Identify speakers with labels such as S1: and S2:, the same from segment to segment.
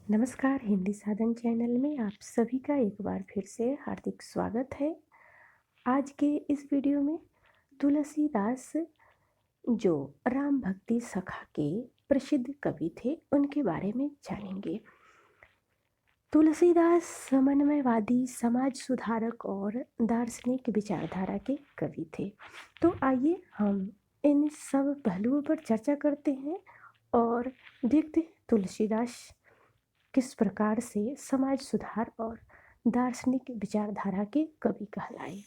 S1: नमस्कार, हिंदी साधन चैनल में आप सभी का एक बार फिर से हार्दिक स्वागत है। आज के इस वीडियो में तुलसीदास जो राम भक्ति सखा के प्रसिद्ध कवि थे उनके बारे में जानेंगे। तुलसीदास समन्वयवादी, समाज सुधारक और दार्शनिक विचारधारा के कवि थे। तो आइए हम इन सब पहलुओं पर चर्चा करते हैं और देखते हैं तुलसीदास किस प्रकार से समाज सुधार और दार्शनिक विचारधारा के कवि कहलाए।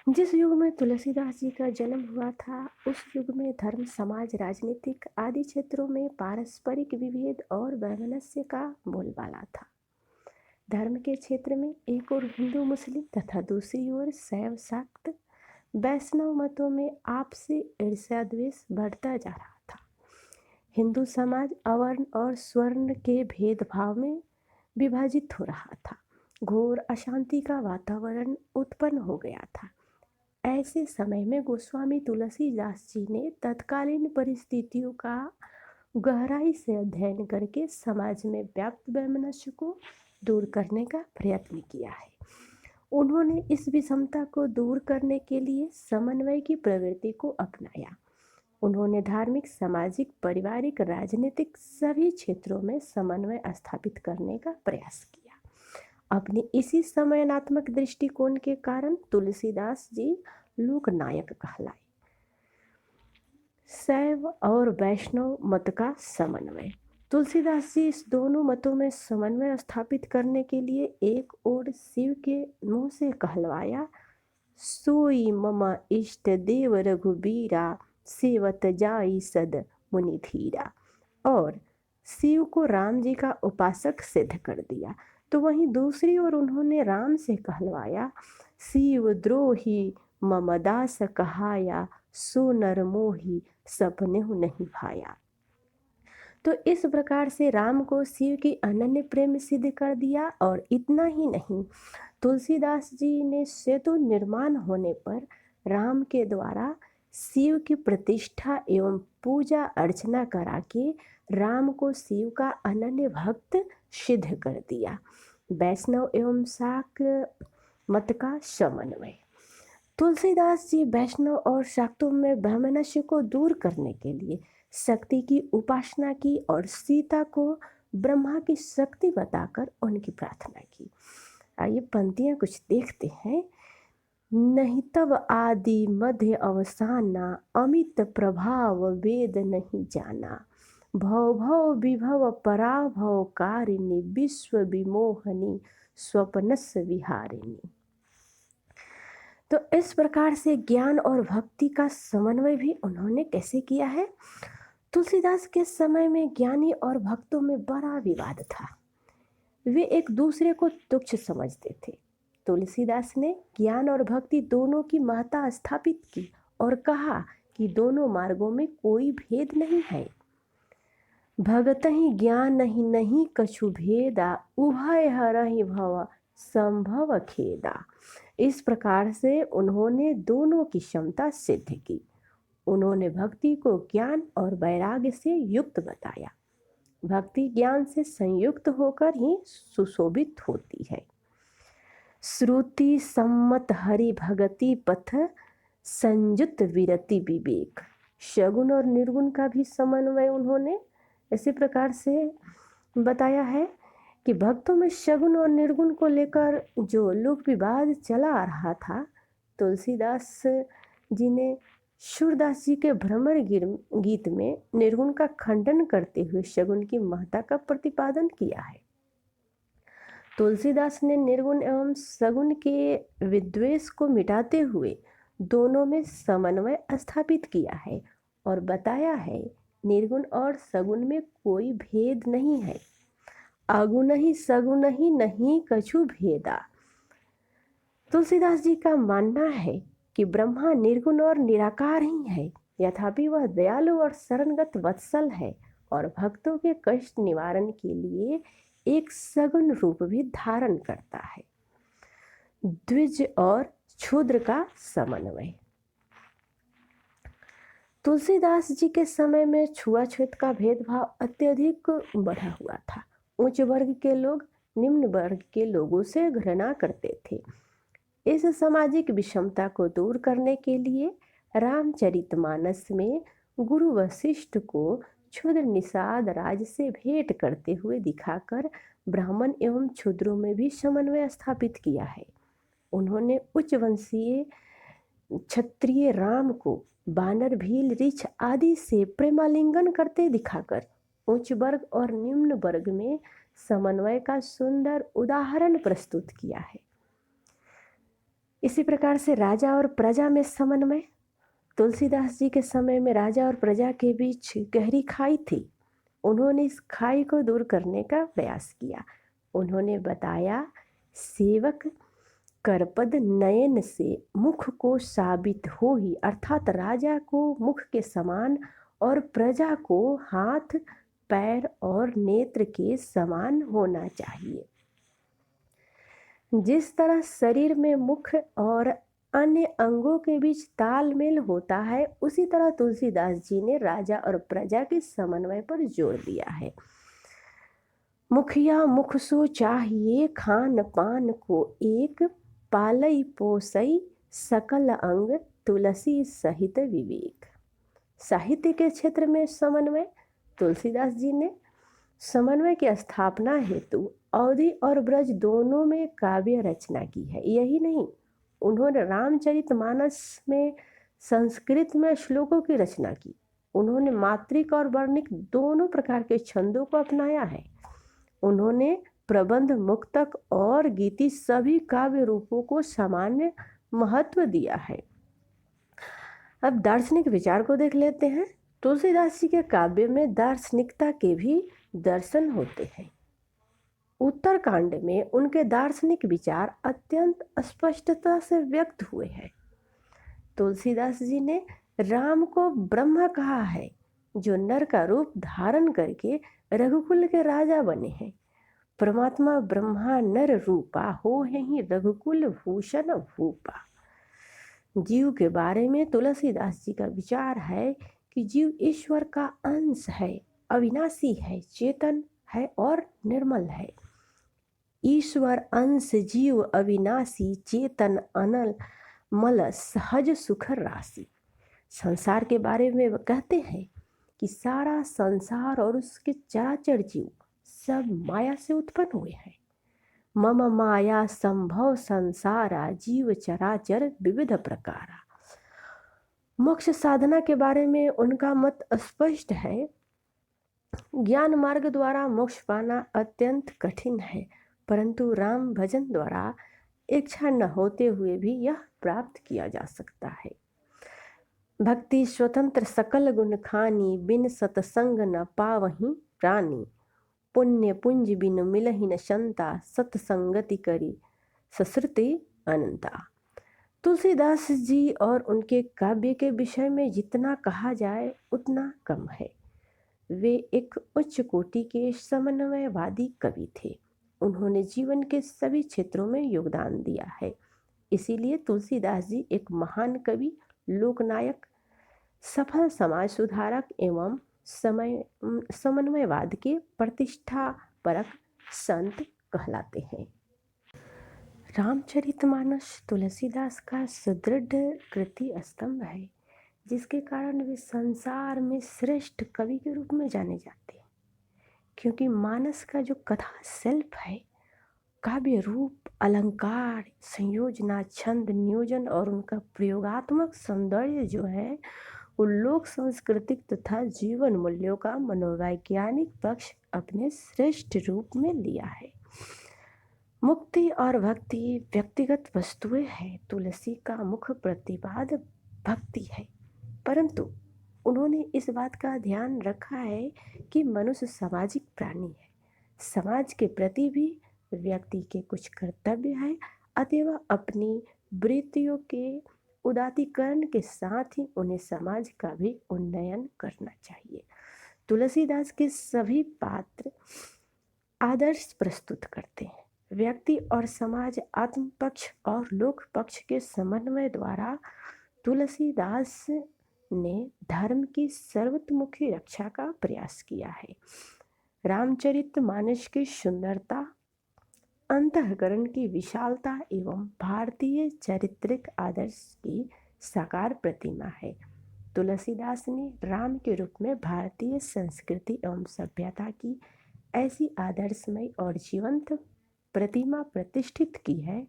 S1: जिस युग में तुलसीदास जी का जन्म हुआ था उस युग में धर्म, समाज, राजनीतिक आदि क्षेत्रों में पारस्परिक विभेद और वैमनस्य का बोलबाला था। धर्म के क्षेत्र में एक ओर हिंदू मुस्लिम तथा दूसरी ओर शैव शाक्त वैष्णव मतों में आपसी ईर्ष्या द्वेष बढ़ता जा रहा था। हिंदू समाज अवर्ण और स्वर्ण के भेदभाव में विभाजित हो रहा था। घोर अशांति का वातावरण उत्पन्न हो गया था। ऐसे समय में गोस्वामी तुलसीदास जी ने तत्कालीन परिस्थितियों का गहराई से अध्ययन करके समाज में व्याप्त वैमनस्य को दूर करने का प्रयत्न किया है। उन्होंने इस विषमता को दूर करने के लिए समन्वय की प्रवृत्ति को अपनाया। उन्होंने धार्मिक, सामाजिक, पारिवारिक, राजनीतिक सभी क्षेत्रों में समन्वय स्थापित करने का प्रयास किया। अपनी इसी समन्वयात्मक दृष्टिकोण के कारण तुलसीदास जी लोकनायक कहलाए। शैव और वैष्णव मत का समन्वय। तुलसीदास जी इस दोनों मतों में समन्वय स्थापित करने के लिए एक ओर शिव के मुंह से कहलवाया, सोई मम इष्ट देव रघुबीरा, सेवत जाई सद मुनि धीरा, और शिव को राम जी का उपासक सिद्ध कर दिया। तो वहीं दूसरी ओर उन्होंने राम से कहलवाया, शिव द्रोही मम दास कहाया, सो नर मोही सपने नहीं भाया। तो इस प्रकार से राम को शिव की अनन्य प्रेम सिद्ध कर दिया। और इतना ही नहीं, तुलसीदास जी ने सेतु निर्माण होने पर राम के द्वारा शिव की प्रतिष्ठा एवं पूजा अर्चना करा के राम को शिव का अनन्य भक्त सिद्ध कर दिया। वैष्णव एवं शाक्त मत का समन्वय। तुलसीदास जी वैष्णव और शाक्तों में वैमनस्य को दूर करने के लिए शक्ति की उपासना की और सीता को ब्रह्मा की शक्ति बताकर उनकी प्रार्थना की। आइए पंक्तियां कुछ देखते हैं। नहीं तब आदि मध्य अवसाना, अमित प्रभाव वेद नहीं जाना, भव भव विभव पराभव कारिणी, विश्व विमोहनी स्वप्नस विहारिणी। तो इस प्रकार से ज्ञान और भक्ति का समन्वय भी उन्होंने कैसे किया है। तुलसीदास के समय में ज्ञानी और भक्तों में बड़ा विवाद था। वे एक दूसरे को तुच्छ समझते थे। तुलसीदास ने ज्ञान और भक्ति दोनों की महत्ता स्थापित की और कहा कि दोनों मार्गों में कोई भेद नहीं है। भगत ही ज्ञान नहीं नहीं कछु भेदा, उभय हरहि भव संभव खेदा। इस प्रकार से उन्होंने दोनों की क्षमता सिद्ध की। उन्होंने भक्ति को ज्ञान और वैराग्य से युक्त बताया। भक्ति ज्ञान से संयुक्त होकर ही सुशोभित होती है। श्रुति सम्मत हरि भगति पथ, संयुत विरति विवेक। सगुण और निर्गुण का भी समन्वय उन्होंने इसी प्रकार से बताया है कि भक्तों में सगुण और निर्गुण को लेकर जो लोक विवाद चला आ रहा था, तुलसीदास जी ने सूरदास जी के भ्रमर गीत में निर्गुण का खंडन करते हुए सगुण की महत्ता का प्रतिपादन किया है। तुलसीदास ने निर्गुण एवं सगुण के विद्वेष को मिटाते हुए दोनों में समन्वय स्थापित किया है और बताया है निर्गुण और सगुण में कोई भेद नहीं है। अगुण ही सगुण ही नहीं कछु भेदा। तुलसीदास जी का मानना है कि ब्रह्मा निर्गुण और निराकार ही है, यथापि वह दयालु और शरणगत वत्सल है और भक्तों के कष्ट निवारण के लिए एक सगुण रूप भी धारण करता है। द्विज और क्षुद्र का समन्वय। तुलसीदास जी के समय में छुआछूत का भेदभाव अत्यधिक बढ़ा हुआ था। उच्च वर्ग के लोग निम्न वर्ग के लोगों से घृणा करते थे। इस सामाजिक विषमता को दूर करने के लिए रामचरितमानस में गुरु वशिष्ठ को क्षुद्र निषाद राज से भेंट करते हुए दिखाकर ब्राह्मण एवं क्षुद्रों में भी समन्वय स्थापित किया है। उन्होंने उच्च वंशीय क्षत्रिय राम को बानर भील रीछ आदि से प्रेमालिंगन करते दिखाकर उच्च वर्ग और निम्न वर्ग में समन्वय का सुंदर उदाहरण प्रस्तुत किया है। इसी प्रकार से राजा और प्रजा में समन्वय। तुलसीदास जी के समय में राजा और प्रजा के बीच गहरी खाई थी। उन्होंने इस खाई को दूर करने का प्रयास किया। उन्होंने बताया, सेवक करपद नयन से मुख को साबित हो ही, अर्थात राजा को मुख के समान और प्रजा को हाथ पैर और नेत्र के समान होना चाहिए। जिस तरह शरीर में मुख और अन्य अंगों के बीच तालमेल होता है, उसी तरह तुलसीदास जी ने राजा और प्रजा के समन्वय पर जोर दिया है। मुखिया मुख सो चाहिए, खान पान को एक, पालई पोसई सकल अंग, तुलसी सहित विवेक। साहित्य के क्षेत्र में समन्वय। तुलसीदास जी ने समन्वय की स्थापना हेतु अवधि और ब्रज दोनों में काव्य रचना की है। यही नहीं, उन्होंने रामचरितमानस में संस्कृत में श्लोकों की रचना की। उन्होंने मात्रिक और वर्णिक दोनों प्रकार के छंदों को अपनाया है। उन्होंने प्रबंध, मुक्तक और गीति सभी काव्य रूपों को सामान्य महत्व दिया है। अब दार्शनिक विचार को देख लेते हैं। तुलसीदास जी के काव्य में दार्शनिकता के भी दर्शन होते हैं। उत्तरकांड में उनके दार्शनिक विचार अत्यंत स्पष्टता से व्यक्त हुए हैं। तुलसीदास जी ने राम को ब्रह्मा कहा है, जो नर का रूप धारण करके रघुकुल के राजा बने हैं। परमात्मा ब्रह्मा नर रूपा, हो ही रघुकुल भूषण भूपा। जीव के बारे में तुलसीदास जी का विचार है कि जीव ईश्वर का अंश है, अविनाशी है, चेतन है और निर्मल है। ईश्वर अंश जीव अविनाशी, चेतन अनल मल, सहज सुख राशि। संसार के बारे में वह कहते हैं कि सारा संसार और उसके चराचर जीव सब माया से उत्पन्न हुए हैं। मम माया संभव संसारा, जीव चराचर विविध प्रकारा। मोक्ष साधना के बारे में उनका मत स्पष्ट है। ज्ञान मार्ग द्वारा मोक्ष पाना अत्यंत कठिन है, परंतु राम भजन द्वारा इच्छा न होते हुए भी यह प्राप्त किया जा सकता है। भक्ति स्वतंत्र सकल गुण खानी, बिन सतसंग न पावहीं प्राणी। पुण्य पुंज बिन मिलहि न शंता, सतसंगति करी सश्रुति अनंता। तुलसीदास जी और उनके काव्य के विषय में जितना कहा जाए उतना कम है। वे एक उच्च कोटि के समन्वयवादी कवि थे। उन्होंने जीवन के सभी क्षेत्रों में योगदान दिया है। इसीलिए तुलसीदास जी एक महान कवि, लोकनायक, सफल समाज सुधारक एवं समन्वयवाद के प्रतिष्ठापरक संत कहलाते हैं। रामचरितमानस तुलसीदास का सुदृढ़ कृति स्तंभ है, जिसके कारण वे संसार में श्रेष्ठ कवि के रूप में जाने जाते हैं। क्योंकि मानस का जो कथा शिल्प है, काव्य रूप, अलंकार, संयोजना, छंद, नियोजन और उनका प्रयोगात्मक सौंदर्य जो है, वो लोक सांस्कृतिक तथा जीवन मूल्यों का मनोवैज्ञानिक पक्ष अपने श्रेष्ठ रूप में लिया है। मुक्ति और भक्ति व्यक्तिगत वस्तुएं हैं। तुलसी का मुख्य प्रतिपाद भक्ति है, परंतु उन्होंने इस बात का ध्यान रखा है कि मनुष्य सामाजिक प्राणी है। समाज के प्रति भी व्यक्ति के कुछ कर्तव्य है, अतएव अपनी वृत्तियों के उदात्तीकरण के साथ ही उन्हें समाज का भी उन्नयन करना चाहिए। तुलसीदास के सभी पात्र आदर्श प्रस्तुत करते हैं। व्यक्ति और समाज, आत्म पक्ष और लोक पक्ष के समन्वय द्वारा तुलसीदास ने धर्म की सर्वतोमुखी रक्षा का प्रयास किया है। रामचरितमानस की सुंदरता, अंतःकरण की विशालता एवं भारतीय चारित्रिक आदर्श की साकार प्रतिमा है। तुलसीदास ने राम के रूप में भारतीय संस्कृति एवं सभ्यता की ऐसी आदर्शमय और जीवंत प्रतिमा प्रतिष्ठित की है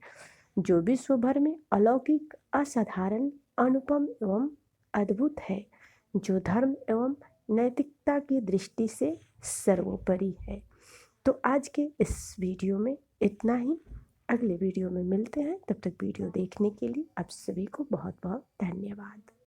S1: जो विश्व भर में अलौकिक, असाधारण, अनुपम एवं अद्भुत है, जो धर्म एवं नैतिकता की दृष्टि से सर्वोपरि है। तो आज के इस वीडियो में इतना ही। अगले वीडियो में मिलते हैं, तब तक वीडियो देखने के लिए आप सभी को बहुत बहुत धन्यवाद।